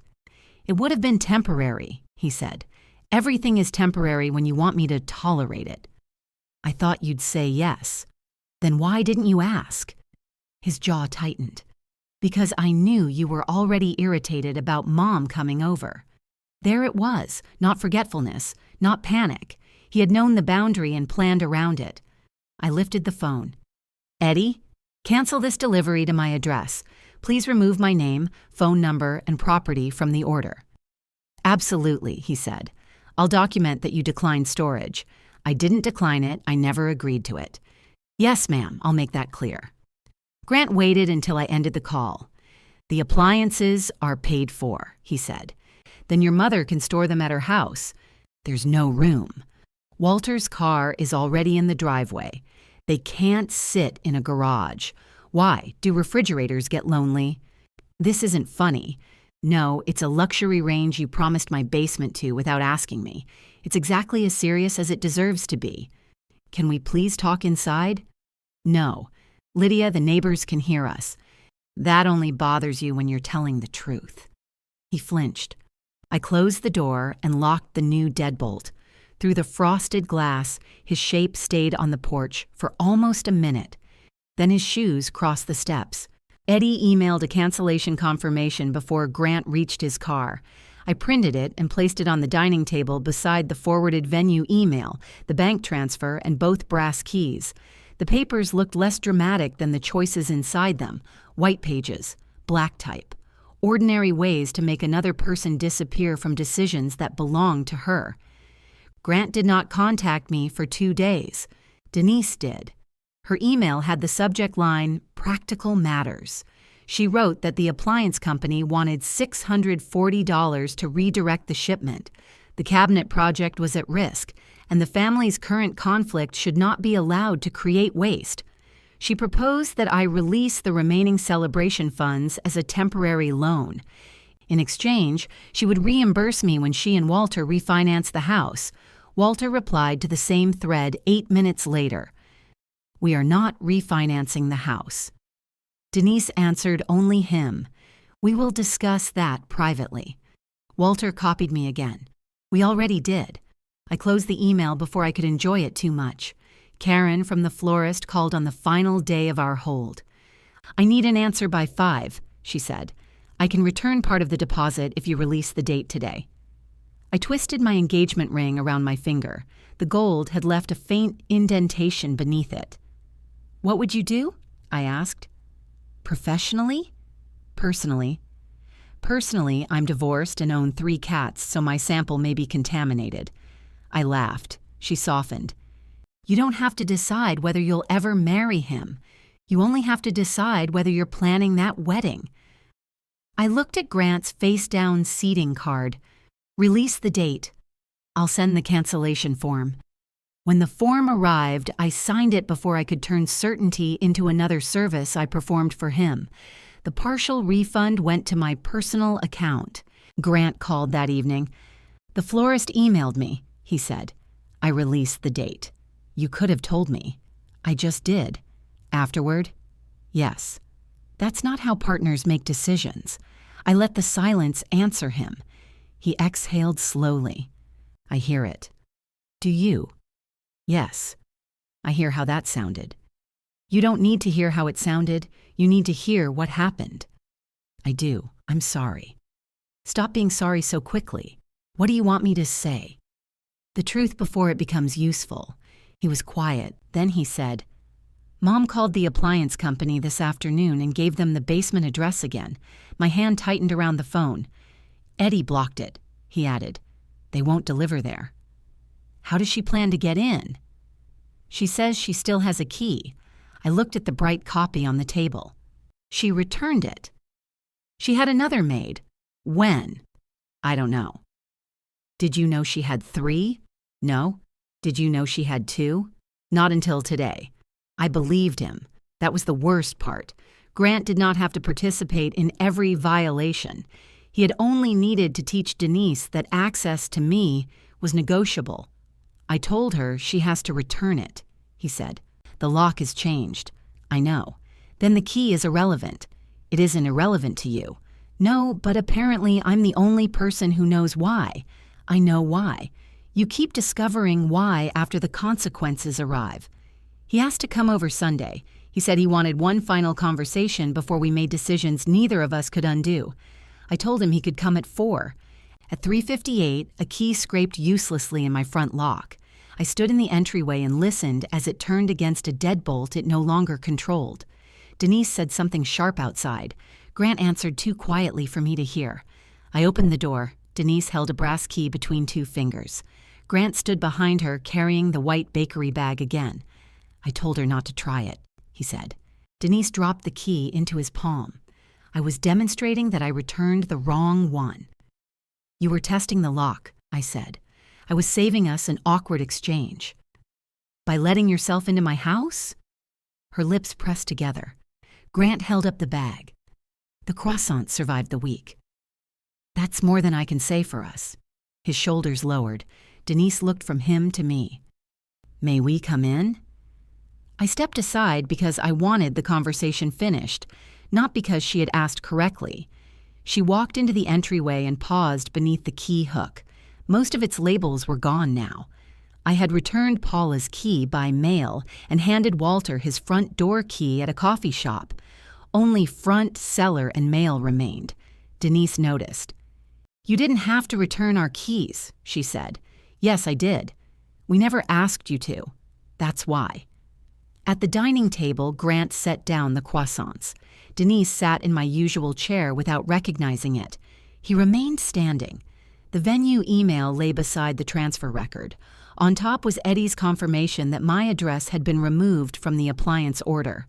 It would have been temporary, he said. Everything is temporary when you want me to tolerate it. I thought you'd say yes. Then why didn't you ask? His jaw tightened. Because I knew you were already irritated about Mom coming over. There it was, not forgetfulness, not panic. He had known the boundary and planned around it. I lifted the phone. Eddie, cancel this delivery to my address. Please remove my name, phone number, and property from the order. Absolutely, he said. I'll document that you declined storage. I didn't decline it. I never agreed to it. Yes, ma'am, I'll make that clear. Grant waited until I ended the call. The appliances are paid for, he said. Then your mother can store them at her house. There's no room. Walter's car is already in the driveway. They can't sit in a garage. Why? Do refrigerators get lonely? This isn't funny. No, it's a luxury range you promised my basement to without asking me. It's exactly as serious as it deserves to be. Can we please talk inside? No. Lydia, the neighbors can hear us. That only bothers you when you're telling the truth. He flinched. I closed the door and locked the new deadbolt. Through the frosted glass, his shape stayed on the porch for almost a minute. Then his shoes crossed the steps. Eddie emailed a cancellation confirmation before Grant reached his car. I printed it and placed it on the dining table beside the forwarded venue email, the bank transfer, and both brass keys. The papers looked less dramatic than the choices inside them. White pages, black type. ordinary ways to make another person disappear from decisions that belong to her. Grant did not contact me for 2 days. Denise did. Her email had the subject line, "Practical Matters." She wrote that the appliance company wanted $640 to redirect the shipment. The cabinet project was at risk, and the family's current conflict should not be allowed to create waste. She proposed that I release the remaining celebration funds as a temporary loan. In exchange, she would reimburse me when she and Walter refinanced the house. Walter replied to the same thread 8 minutes later. "We are not refinancing the house." Denise answered only him. "We will discuss that privately." Walter copied me again. "We already did." I closed the email before I could enjoy it too much. Karen from the florist called on the final day of our hold. "I need an answer by 5, she said. "I can return part of the deposit if you release the date today." I twisted my engagement ring around my finger. The gold had left a faint indentation beneath it. "What would you do?" I asked. "Professionally?" "Personally." "Personally, I'm divorced and own 3 cats, so my sample may be contaminated." I laughed. She softened. "You don't have to decide whether you'll ever marry him. You only have to decide whether you're planning that wedding." I looked at Grant's face-down seating card. "Release the date. I'll send the cancellation form." When the form arrived, I signed it before I could turn certainty into another service I performed for him. The partial refund went to my personal account. Grant called that evening. "The florist emailed me," he said. I released the date. "You could have told me." "I just did." "Afterward?" "Yes." That's not how partners make decisions. I let the silence answer him. He exhaled slowly. "I hear it." "Do you?" "Yes." "I hear how that sounded." "You don't need to hear how it sounded. You need to hear what happened." "I do. I'm sorry." "Stop being sorry so quickly. What do you want me to say?" "The truth before it becomes useful." He was quiet. Then he said, "Mom called the appliance company this afternoon and gave them the basement address again." My hand tightened around the phone. "Eddie blocked it," he added. "They won't deliver there." "How does she plan to get in?" "She says she still has a key." I looked at the bright copy on the table. "She returned it." "She had another made." "When?" "I don't know." "Did you know she had 3? "No." "Did you know she had 2? "Not until today." I believed him. That was the worst part. Grant did not have to participate in every violation. He had only needed to teach Denise that access to me was negotiable. "I told her she has to return it," he said. "The lock is changed." "I know." "Then the key is irrelevant." "It isn't irrelevant to you." "No, but apparently I'm the only person who knows why." "I know why." "You keep discovering why after the consequences arrive." He asked to come over Sunday. He said he wanted one final conversation before we made decisions neither of us could undo. I told him he could come at 4. At 3:58, a key scraped uselessly in my front lock. I stood in the entryway and listened as it turned against a deadbolt it no longer controlled. Denise said something sharp outside. Grant answered too quietly for me to hear. I opened the door. Denise held a brass key between 2 fingers. Grant stood behind her, carrying the white bakery bag again. "I told her not to try it," he said. Denise dropped the key into his palm. I was demonstrating that I returned the wrong one. "You were testing the lock," I said. "I was saving us an awkward exchange." "By letting yourself into my house?" Her lips pressed together. Grant held up the bag. "The croissant survived the week." "That's more than I can say for us." His shoulders lowered. Denise looked from him to me. "May we come in?" I stepped aside because I wanted the conversation finished, not because she had asked correctly. She walked into the entryway and paused beneath the key hook. Most of its labels were gone now. I had returned Paula's key by mail and handed Walter his front door key at a coffee shop. Only front, cellar, and mail remained. Denise noticed. "You didn't have to return our keys," she said. "Yes, I did. We never asked you to. That's why." At the dining table, Grant set down the croissants. Denise sat in my usual chair without recognizing it. He remained standing. The venue email lay beside the transfer record. On top was Eddie's confirmation that my address had been removed from the appliance order.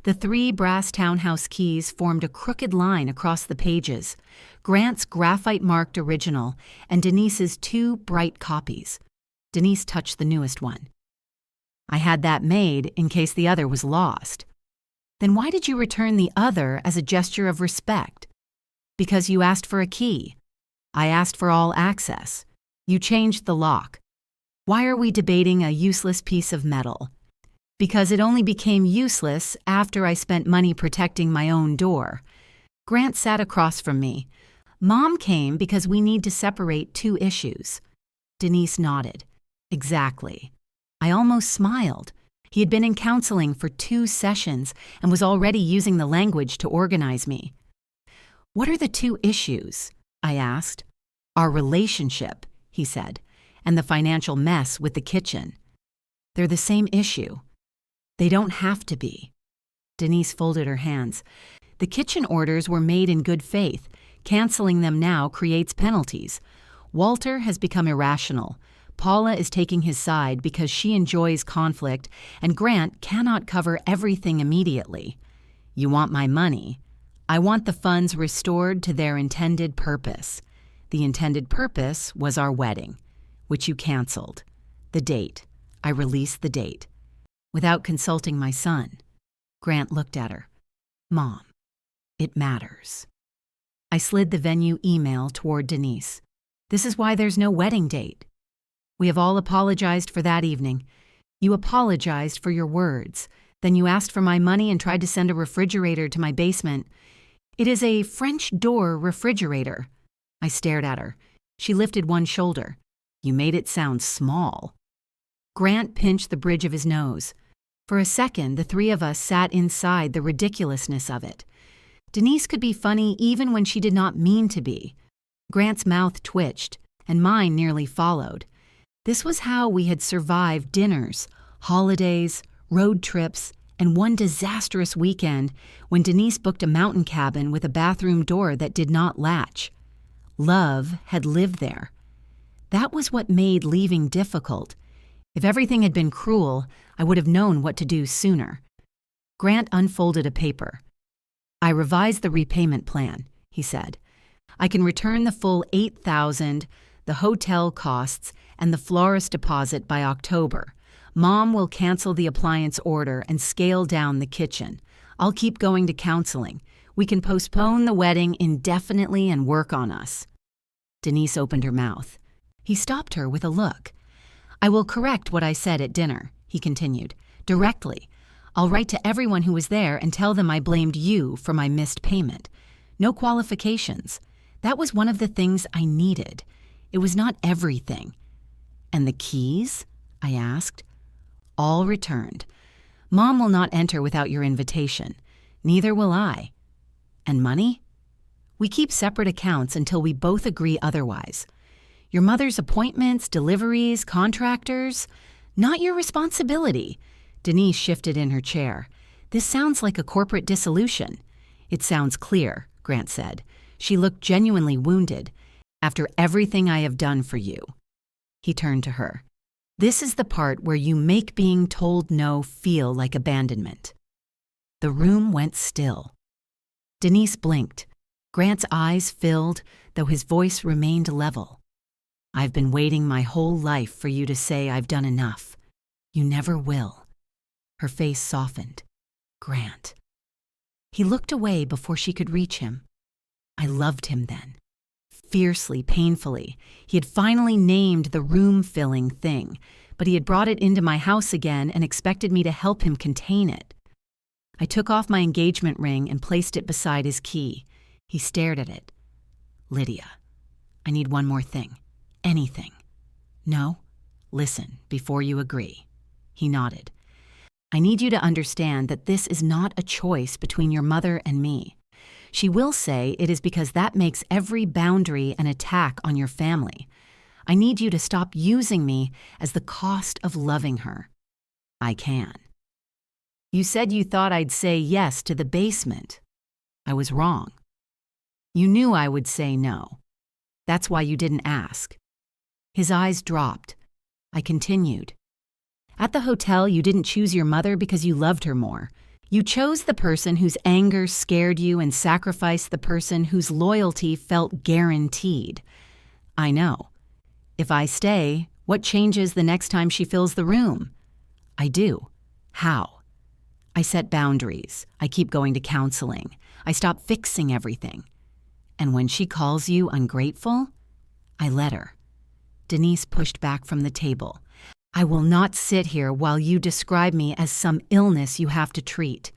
The 3 brass townhouse keys formed a crooked line across the pages. Grant's graphite-marked original and Denise's 2 bright copies. Denise touched the newest one. I had that made in case the other was lost. Then why did you return the other as a gesture of respect? Because you asked for a key. I asked for all access. You changed the lock. Why are we debating a useless piece of metal? Because it only became useless after I spent money protecting my own door. Grant sat across from me. Mom came because we need to separate 2 issues. Denise nodded. Exactly. I almost smiled. He had been in counseling for 2 sessions and was already using the language to organize me. What are the 2 issues? I asked. Our relationship, he said, and the financial mess with the kitchen. They're the same issue. They don't have to be. Denise folded her hands. The kitchen orders were made in good faith. Canceling them now creates penalties. Walter has become irrational. Paula is taking his side because she enjoys conflict, and Grant cannot cover everything immediately. You want my money. I want the funds restored to their intended purpose. The intended purpose was our wedding, which you canceled. The date. I released the date. Without consulting my son. Grant looked at her. Mom, it matters. I slid the venue email toward Denise. This is why there's no wedding date. We have all apologized for that evening. You apologized for your words. Then you asked for my money and tried to send a refrigerator to my basement. It is a French door refrigerator. I stared at her. She lifted one shoulder. You made it sound small. Grant pinched the bridge of his nose. For a second, the 3 of us sat inside the ridiculousness of it. Denise could be funny even when she did not mean to be. Grant's mouth twitched, and mine nearly followed. This was how we had survived dinners, holidays, road trips, and one disastrous weekend when Denise booked a mountain cabin with a bathroom door that did not latch. Love had lived there. That was what made leaving difficult. If everything had been cruel, I would have known what to do sooner. Grant unfolded a paper. I revised the repayment plan, he said. I can return the full $8,000, the hotel costs, and the florist deposit by October. Mom will cancel the appliance order and scale down the kitchen. I'll keep going to counseling. We can postpone the wedding indefinitely and work on us. Denise opened her mouth. He stopped her with a look. I will correct what I said at dinner, he continued, directly. I'll write to everyone who was there and tell them I blamed you for my missed payment. No qualifications. That was one of the things I needed. It was not everything. And the keys? I asked. All returned. Mom will not enter without your invitation. Neither will I. And money? We keep separate accounts until we both agree otherwise. Your mother's appointments, deliveries, contractors, not your responsibility. Denise shifted in her chair. This sounds like a corporate dissolution. It sounds clear, Grant said. She looked genuinely wounded. After everything I have done for you. He turned to her. This is the part where you make being told no feel like abandonment. The room went still. Denise blinked. Grant's eyes filled, though his voice remained level. I've been waiting my whole life for you to say I've done enough. You never will. Her face softened. Grant. He looked away before she could reach him. I loved him then. Fiercely, painfully. He had finally named the room-filling thing, but he had brought it into my house again and expected me to help him contain it. I took off my engagement ring and placed it beside his key. He stared at it. Lydia, I need one more thing. Anything. No? Listen, before you agree. He nodded. I need you to understand that this is not a choice between your mother and me. She will say it is because that makes every boundary an attack on your family. I need you to stop using me as the cost of loving her. I can. You said you thought I'd say yes to the basement. I was wrong. You knew I would say no. That's why you didn't ask." His eyes dropped. I continued. "At the hotel, you didn't choose your mother because you loved her more. You chose the person whose anger scared you and sacrificed the person whose loyalty felt guaranteed. I know. If I stay, what changes the next time she fills the room? I do. How? I set boundaries. I keep going to counseling. I stop fixing everything. And when she calls you ungrateful, I let her." Denise pushed back from the table. "I will not sit here while you describe me as some illness you have to treat."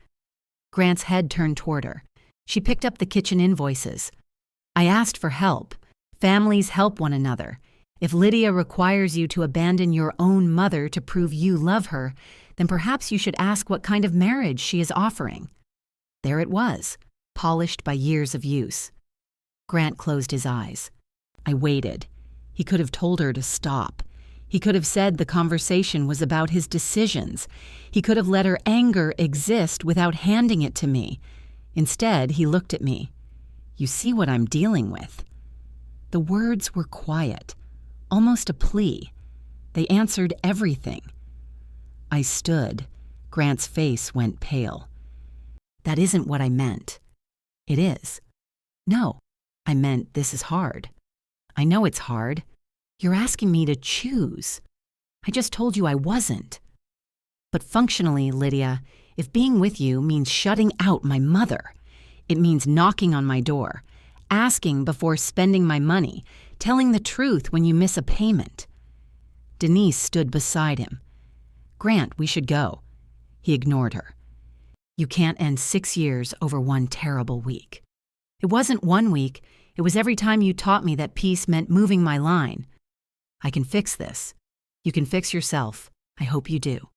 Grant's head turned toward her. She picked up the kitchen invoices. "I asked for help. Families help one another. If Lydia requires you to abandon your own mother to prove you love her, then perhaps you should ask what kind of marriage she is offering." There it was, polished by years of use. Grant closed his eyes. I waited. He could have told her to stop. He could have said the conversation was about his decisions. He could have let her anger exist without handing it to me. Instead, he looked at me. "You see what I'm dealing with?" The words were quiet, almost a plea. They answered everything. I stood. Grant's face went pale. "That isn't what I meant." "It is." "No, I meant this is hard." "I know it's hard. You're asking me to choose. I just told you I wasn't." "But functionally, Lydia, if being with you means shutting out my mother, it means knocking on my door, asking before spending my money, telling the truth when you miss a payment." Denise stood beside him. "Grant, we should go." He ignored her. "You can't end 6 years over one terrible week." "It wasn't 1 week. It was every time you taught me that peace meant moving my line." "I can fix this." "You can fix yourself. I hope you do."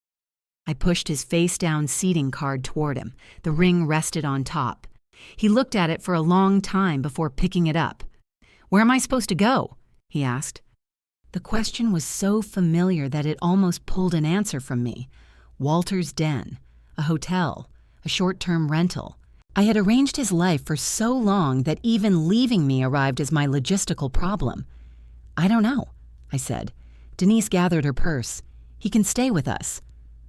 I pushed his face-down seating card toward him. The ring rested on top. He looked at it for a long time before picking it up. "Where am I supposed to go?" he asked. The question was so familiar that it almost pulled an answer from me. Walter's den, a hotel, a short-term rental. I had arranged his life for so long that even leaving me arrived as my logistical problem. "I don't know," I said. Denise gathered her purse. "He can stay with us."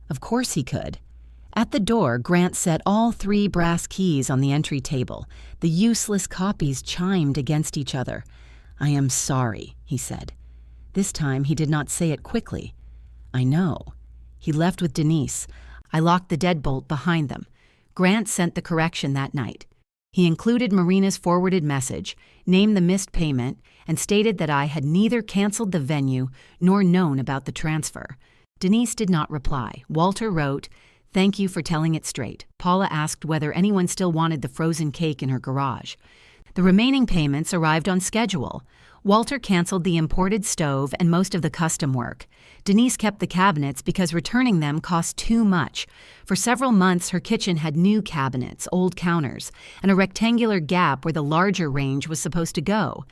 Of course he could. At the door, Grant set all 3 brass keys on the entry table. The useless copies chimed against each other. "I am sorry," he said. This time he did not say it quickly. "I know." He left with Denise. I locked the deadbolt behind them. Grant sent the correction that night. He included Marina's forwarded message, named the missed payment, and stated that I had neither canceled the venue nor known about the transfer. Denise did not reply. Walter wrote, "Thank you for telling it straight. Paula asked whether anyone still wanted the frozen cake in her garage." The remaining payments arrived on schedule. Walter canceled the imported stove and most of the custom work. Denise kept the cabinets because returning them cost too much. For several months, her kitchen had new cabinets, old counters, and a rectangular gap where the larger range was supposed to go.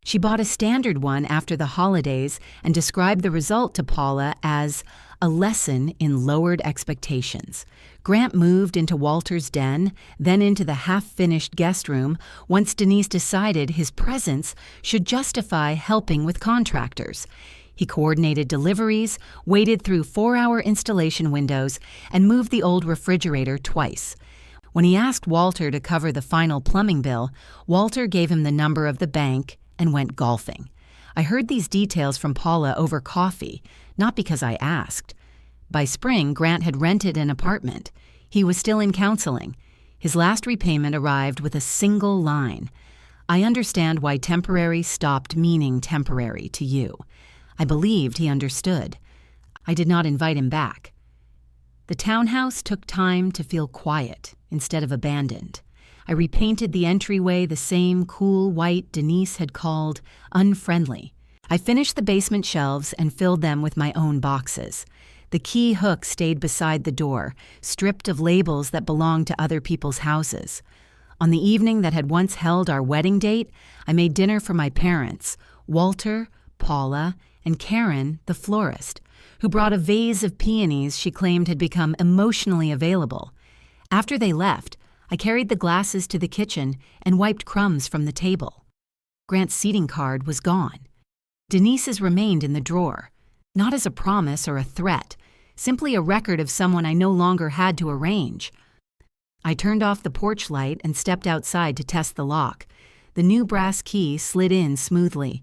She bought a standard one after the holidays and described the result to Paula as a lesson in lowered expectations. Grant moved into Walter's den, then into the half-finished guest room, once Denise decided his presence should justify helping with contractors. He coordinated deliveries, waited through 4-hour installation windows, and moved the old refrigerator twice. When he asked Walter to cover the final plumbing bill, Walter gave him the number of the bank and went golfing. I heard these details from Paula over coffee, not because I asked. By spring, Grant had rented an apartment. He was still in counseling. His last repayment arrived with a single line. "I understand why temporary stopped meaning temporary to you." I believed he understood. I did not invite him back. The townhouse took time to feel quiet instead of abandoned. I repainted the entryway the same cool white Denise had called unfriendly. I finished the basement shelves and filled them with my own boxes. The key hook stayed beside the door, stripped of labels that belonged to other people's houses. On the evening that had once held our wedding date, I made dinner for my parents, Walter, Paula, and Karen, the florist. who brought a vase of peonies she claimed had become emotionally available. After they left, I carried the glasses to the kitchen and wiped crumbs from the table. Grant's seating card was gone. Denise's remained in the drawer, not as a promise or a threat, simply a record of someone I no longer had to arrange. I turned off the porch light and stepped outside to test the lock. The new brass key slid in smoothly.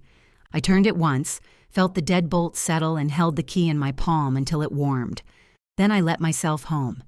I turned it once, felt the deadbolt settle, and held the key in my palm until it warmed. Then I let myself home.